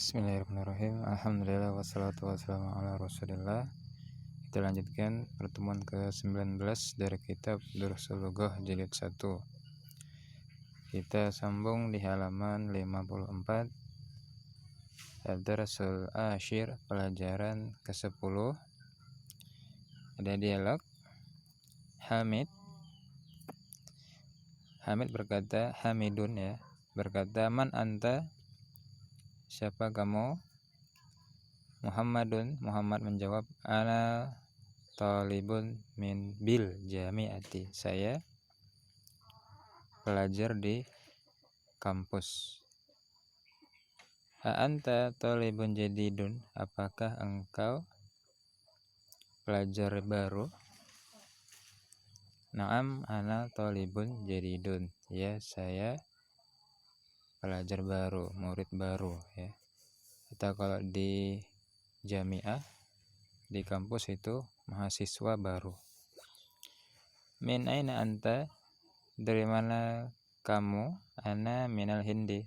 Bismillahirrahmanirrahim. Alhamdulillah wassalatu wassalamu ala Rasulillah. Kita lanjutkan pertemuan ke-19 dari kitab Durusul Lughah jilid 1. Kita sambung di halaman 54. Ad-Darsul Ashir, pelajaran ke-10. Ada dialog. Hamid berkata, Hamidun berkata, man anta, siapa kamu? Muhammad menjawab, ana talibun min bil jami'ati, saya pelajar di kampus. Anta talibun jadidun, apakah engkau pelajar baru? Naam ana talibun jadidun, ya saya pelajar baru, murid baru ya. Atau kalau di jami'ah, di kampus itu mahasiswa baru. Min aina anta, dari mana kamu? Ana minal Hindi,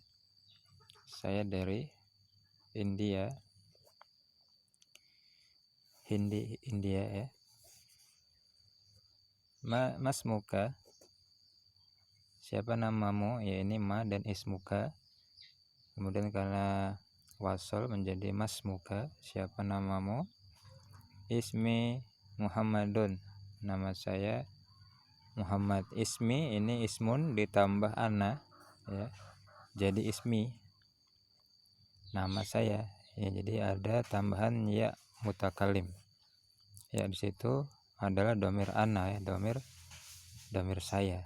saya dari India. India ya. Masmuka, siapa namamu? Ya, ini ma dan ismuka. Kemudian karena wasol menjadi masmuka, siapa namamu? Ismi Muhammadun, nama saya Muhammad. Ismi ini ismun ditambah ana ya, jadi ismi, nama saya ya. Jadi ada tambahan ya mutakalim ya, di situ adalah domir ana ya, domir saya.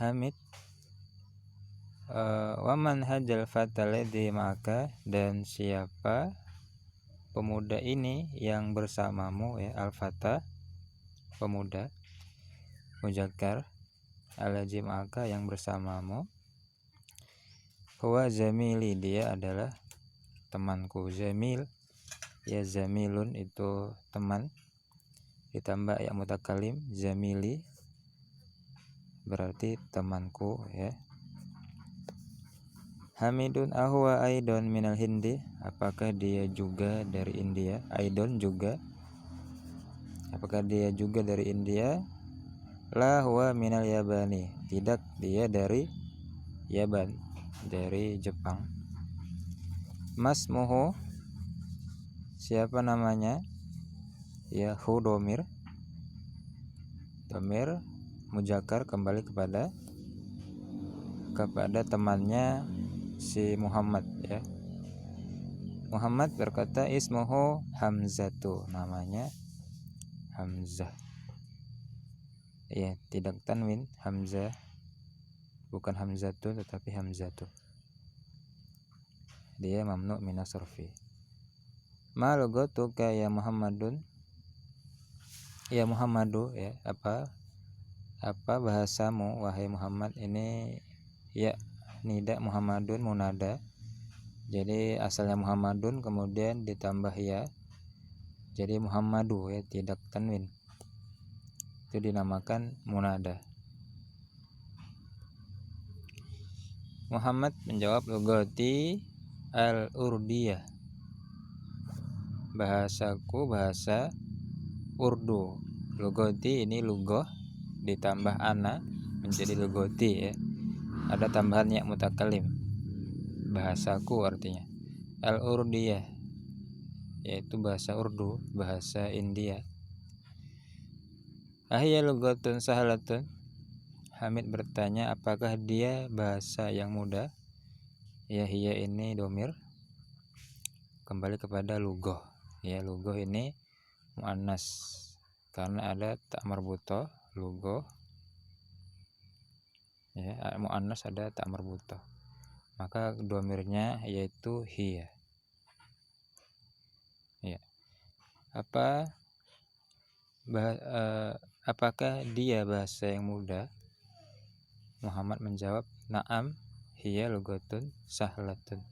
Hamid waman hajal fataledi, maka dan siapa pemuda ini yang bersamamu ya, al-fata pemuda, mujakkar, al-ladzi maka yang bersamamu. Huwa zamili, dia adalah temanku. Zamil ya, zamilun itu teman, ditambah ya mutakalim, zamili berarti temanku ya. Hamidun ahwa aidon minal Hindi, apakah dia juga dari India? Aidon juga, apakah dia juga dari India? La huwa minal Yabani, tidak, dia dari Yaban, dari Jepang. Masmuhu, siapa namanya? Ya, hu domir mujakkar, kembali kepada temannya si Muhammad ya. Muhammad berkata, ismuhu Hamzatu, namanya Hamzah ya, tidak tanwin, Hamzah, bukan Hamzatu tetapi Hamzatu, dia mamnu minas sarfi. Ma lugatuka ya Muhammadun, ya Muhammadu ya, apa bahasamu wahai Muhammad? Ini ya nida, Muhammadun munada, jadi asalnya Muhammadun kemudian ditambah ya, jadi Muhammadu ya, tidak tanwin, itu dinamakan munada. Muhammad menjawab, lugati al-urdiyah, bahasaku bahasa Urdu. Lugati ini lugoh ditambah ana menjadi lugoti ya, ada tambahan ya mutakalim, bahasaku artinya. Al-urdiyah yaitu bahasa Urdu, bahasa India. Ahya lugatun sahalatun, Hamid bertanya, apakah dia bahasa yang mudah? Ya, hiya ini domir kembali kepada lugoh ya. Lugoh ini muannas karena ada tak marbutoh, lugoh ya, muannas ada tak marbutoh, maka domirnya yaitu hiya ya. Apakah dia bahasa yang mudah? Muhammad menjawab, na'am hiya lugatun sahlatun,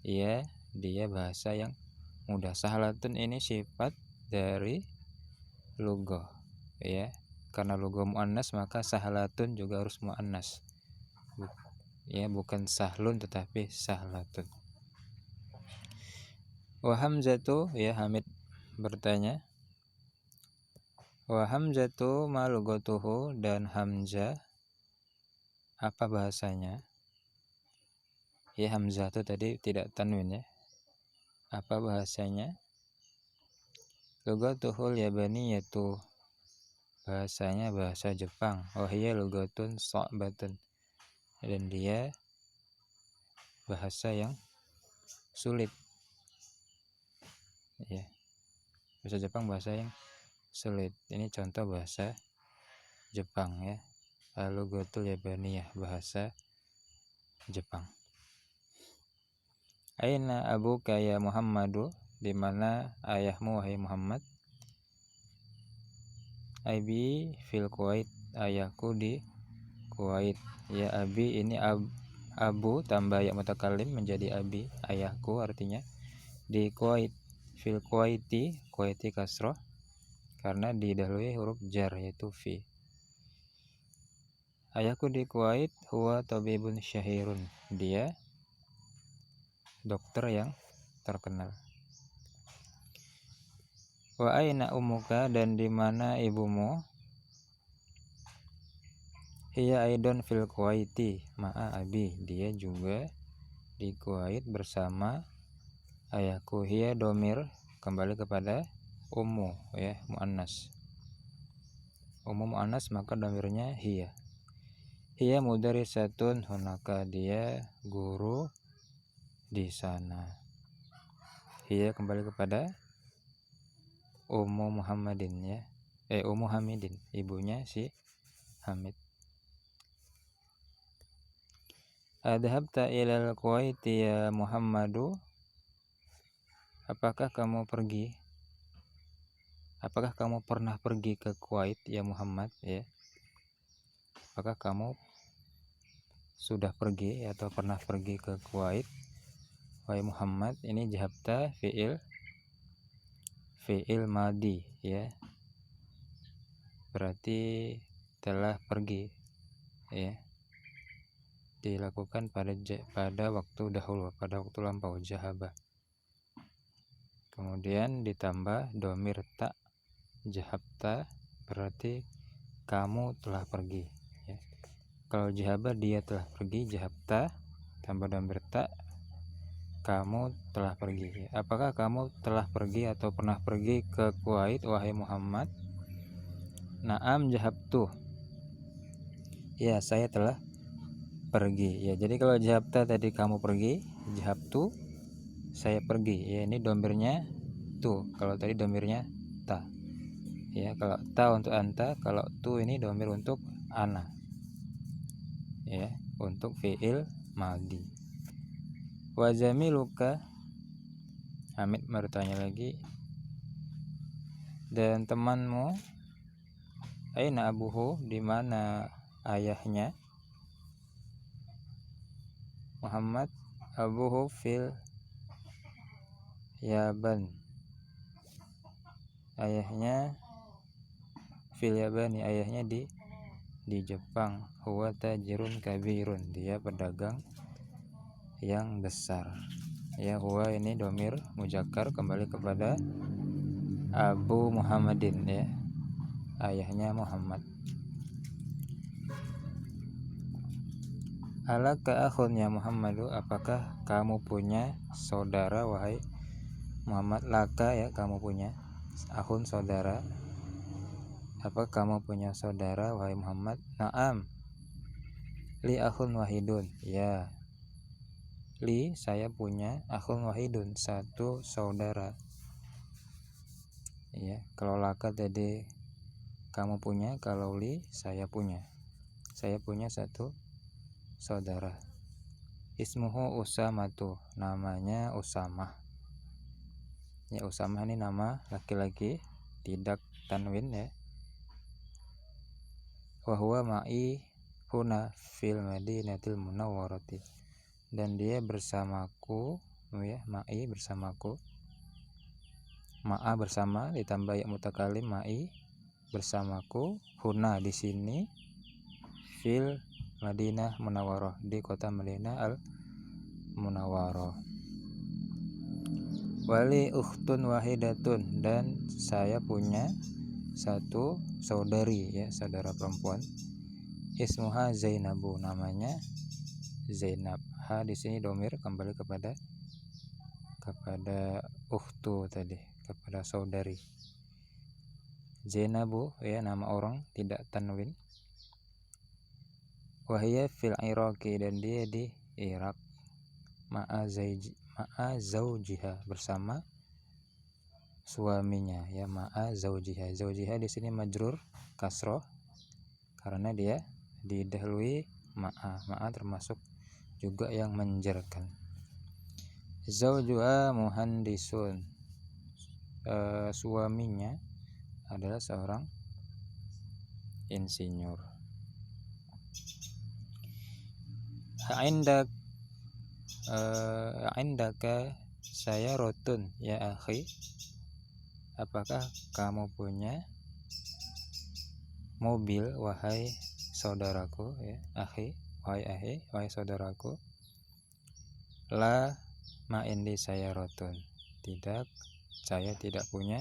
iya dia bahasa yang mudah. Sahlatun ini sifat dari lugoh ya, karena lugoh muannas maka sahlatun juga harus muannas. ya, bukan sahlun tetapi sahlatun. Wa hamzatu, ya, Hamid bertanya, wa hamzatu ma lugatuhu, dan hamzah apa bahasanya? Ya, hamzah itu tadi tidak tanwin, ya. Apa bahasanya? Lugatuhul yabaniyatu, bahasanya bahasa Jepang. Wa hiya lugatun sha'batun, dan dia bahasa yang sulit. Ya, bahasa Jepang bahasa yang sulit. Ini contoh bahasa Jepang, ya. Al-lughatul yabaniyah, bahasa Jepang. Aina abuka ya Muhammadu, di mana ayahmu wahai Muhammad? Abi fil Kuwait, ayahku di Kuwait. Ya, abi ini abu tambah ya mutakallim menjadi abi, ayahku artinya di Kuwait. Fil Kuwaiti, Kuwaiti kasroh karena didahului huruf jar yaitu fi. Ayahku di Kuwait, huwa tabibun syahirun, dia dokter yang terkenal. Wa aina ummuka, dan di mana ibumu? Hiya aidon fil Kuwaiti ma'a abi, dia juga di Kuwait bersama ayahku. Hiya domir, kembali kepada ummu, ya, muannas. Ummu muannas maka domirnya hiya. Hiya mudarisatun hunaka, dia guru di sana. Hiya kembali kepada ummu Muhammadin, ya. Ummu Hamidin, ibunya si Hamid. Adhabta ilal Kuwaiti ya Muhammadu, apakah kamu pernah pergi ke Kuwait ya Muhammad, ya. Apakah kamu sudah pergi atau pernah pergi ke Kuwait wahai Muhammad? Ini jahabta fi'il madi, ya, berarti telah pergi, ya, dilakukan pada waktu dahulu, pada waktu lampau, jahaba. Kemudian ditambah domir ta, jahabta berarti kamu telah pergi, ya. Kalau jahaba dia telah pergi, jahabta tambah domir ta, kamu telah pergi. Apakah kamu telah pergi atau pernah pergi ke Kuwait wahai Muhammad? Naam jahabtu, ya, saya telah pergi, ya. Jadi kalau jahabta tadi kamu pergi, jahabtu saya pergi, ya. Ini domirnya tu, kalau tadi domirnya ta, ya. Kalau ta untuk anta, kalau tu ini domir untuk ana, ya, untuk fi'il madhi. Wa zamiluka, Hamid bertanya lagi, dan temanmu? Aina abuhu, di mana ayahnya? Muhammad, abuhu fil Yaban, ayahnya fil Yabani, ayahnya di Jepang. Huwa tajirun kabirun, dia pedagang yang besar, ya. Huwa ini domir mujakkar kembali kepada Abu Muhammadin, ya, ayahnya Muhammad. Alaka akhun ya Muhammadu, apakah kamu punya saudara wahai Muhammad? Laka, ya, kamu punya, akhun saudara. Apakah kamu punya saudara wahai Muhammad? Naam li akhun wahidun, ya, li saya punya, akhun wahidun satu saudara, ya. Kalau laka tadi kamu punya, kalau li saya punya satu saudara. Ismuhu Usamatu, namanya Usamah, ya. Usamah ini nama laki-laki, tidak tanwin, ya. Wa huwa ma'i huna fil Madinatil Munawwarati, dan dia bersamaku, ya. Ma'i bersamaku, ma'a bersama ditambah ya mutakalim, ma'i bersamaku, huna di sini, fil Madinah Munawwarah, di kota Madinah al Munawwarah. Wali ukhtun wahidatun, dan saya punya satu saudari, ya, saudara perempuan. Ismuha Zainabu, namanya Zainab. Ha di sini domir kembali kepada ukhtu tadi, kepada saudari. Zainabu, ya, nama orang, tidak tanwin. Wahia fil Iraqi, dan dia di Irak. Ma'a zaujiha, bersama suaminya, ya, ma'a zaujiha. Zaujiha di sini majrur kasroh karena dia didahului ma'a. Ma'a termasuk juga yang menjerkan. Zaujuha muhandisun, suaminya adalah seorang insinyur. Indaka saya rotun ya akhi, apakah kamu punya mobil wahai saudaraku, ya, akhi, wahai saudaraku. La ma indi saya rotun, tidak, saya tidak punya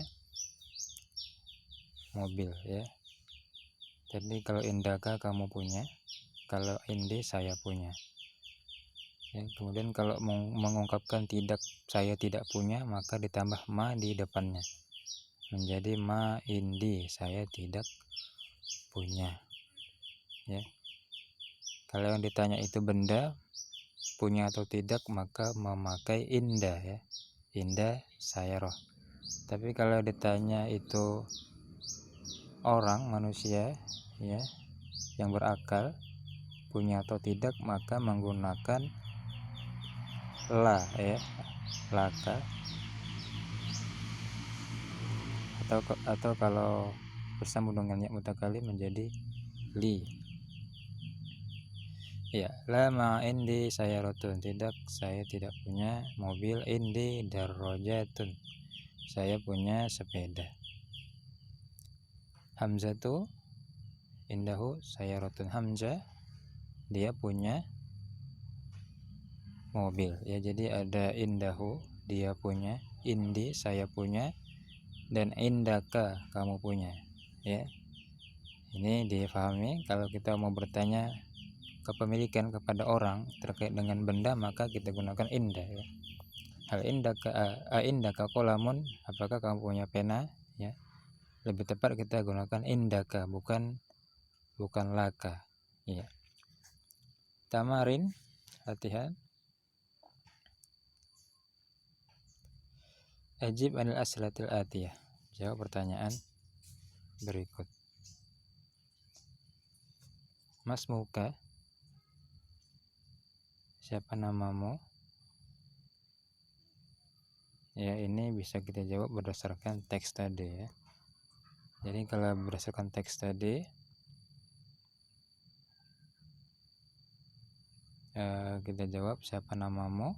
mobil, ya. Jadi kalau indaka kamu punya, kalau indi saya punya. Ya, kemudian kalau mengungkapkan tidak, saya tidak punya, maka ditambah ma di depannya, menjadi ma indi, saya tidak punya, ya. Kalau yang ditanya itu benda, punya atau tidak, maka memakai inda, ya, inda sayaroh. Tapi kalau ditanya itu orang, manusia, ya, yang berakal, punya atau tidak, maka menggunakan la, ya, laka, atau kalau bersambung dengan ya mutakalim menjadi li. Ya, la ma indi sayyaratun, tidak, saya tidak punya mobil. Indi darrajatun, saya punya sepeda. Hamzatu indahu sayyaratun, Hamzah dia punya mobil, ya. Jadi ada indahu, dia punya, indi, saya punya, dan indaka, kamu punya, ya. Ini difahami. Kalau kita mau bertanya kepemilikan kepada orang terkait dengan benda, maka kita gunakan inda, ya. Hal indaka qalamun, apakah kamu punya pena, ya. Lebih tepat kita gunakan indaka, bukan laka, ya. Tamarin, latihan. Ajib anil as'ilatil atiyah, jawab pertanyaan berikut. Masmuka, siapa namamu? Ya, ini bisa kita jawab berdasarkan teks tadi, ya. Jadi kalau berdasarkan teks tadi, kita jawab siapa namamu,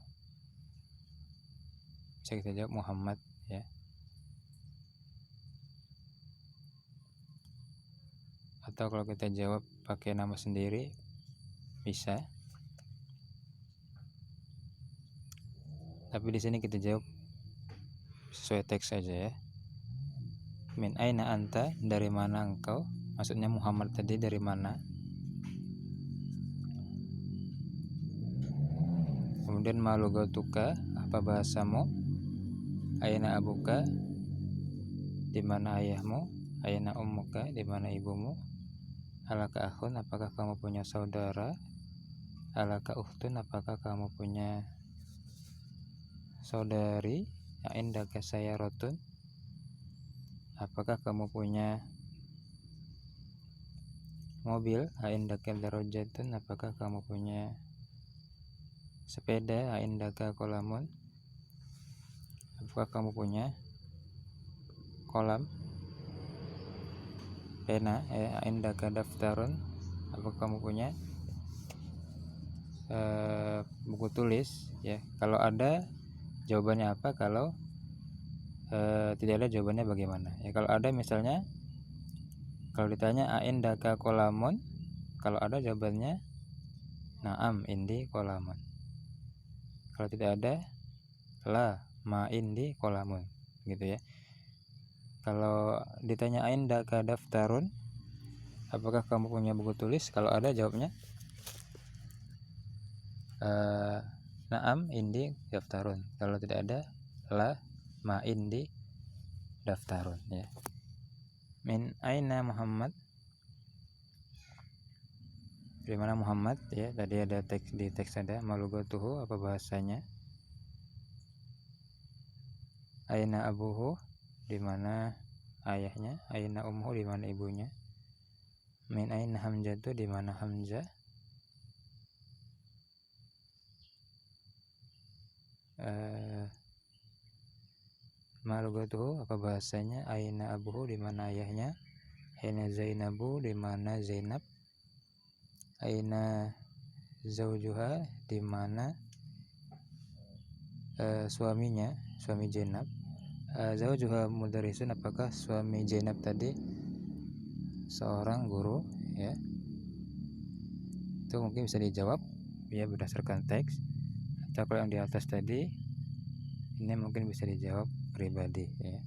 bisa kita jawab Muhammad, ya. Atau kalau kita jawab pakai nama sendiri bisa. Tapi di sini kita jawab sesuai teks saja, ya. Min aina anta, dari mana engkau? Maksudnya Muhammad tadi dari mana? Kemudian ma lugatuka, apa bahasamu? Aina abuka, di mana ayahmu? Aina ummuka, di mana ibumu? Alaka akhun, apakah kamu punya saudara? Alaka ukhtun, apakah kamu punya saudari? Indaka sayyaratun, apakah kamu punya mobil? Indaka darajatun, apakah kamu punya sepeda? Indaka qalamun, apakah kamu punya kolam, pena? Indaka daftarun, apakah kamu punya buku tulis, ya. Kalau ada, jawabannya apa? Kalau tidak ada, jawabannya bagaimana, ya. Kalau ada, misalnya kalau ditanya indaka qalamun, kalau ada jawabannya na'am indi qolamun. Kalau tidak ada, la ma indi qolamun, gitu ya. Kalau ditanya indaka daftarun, apakah kamu punya buku tulis? Kalau ada, jawabnya na'am indi daftarun. Kalau tidak ada, la ma indi daftarun, ya. Min aina Muhammad? Dari mana Muhammad, ya. Tadi ada teks, di teks ada malugatuhu, apa bahasanya. Aina abuhu, di mana ayahnya. Aina ummuhu, di mana ibunya. Min aina Hamzatu, di mana Hamzah. Malugatuhu, apa bahasanya. Aina abuhu, di mana ayahnya. Aina Zainabu, di mana Zainab. Aina zaujuha, di mana suaminya, suami Zainab. Zaujuha mudarrisun, apakah suami Zainab tadi seorang guru, ya. Itu mungkin bisa dijawab ya berdasarkan teks. Atau kalau yang di atas tadi, ini mungkin bisa dijawab pribadi, ya.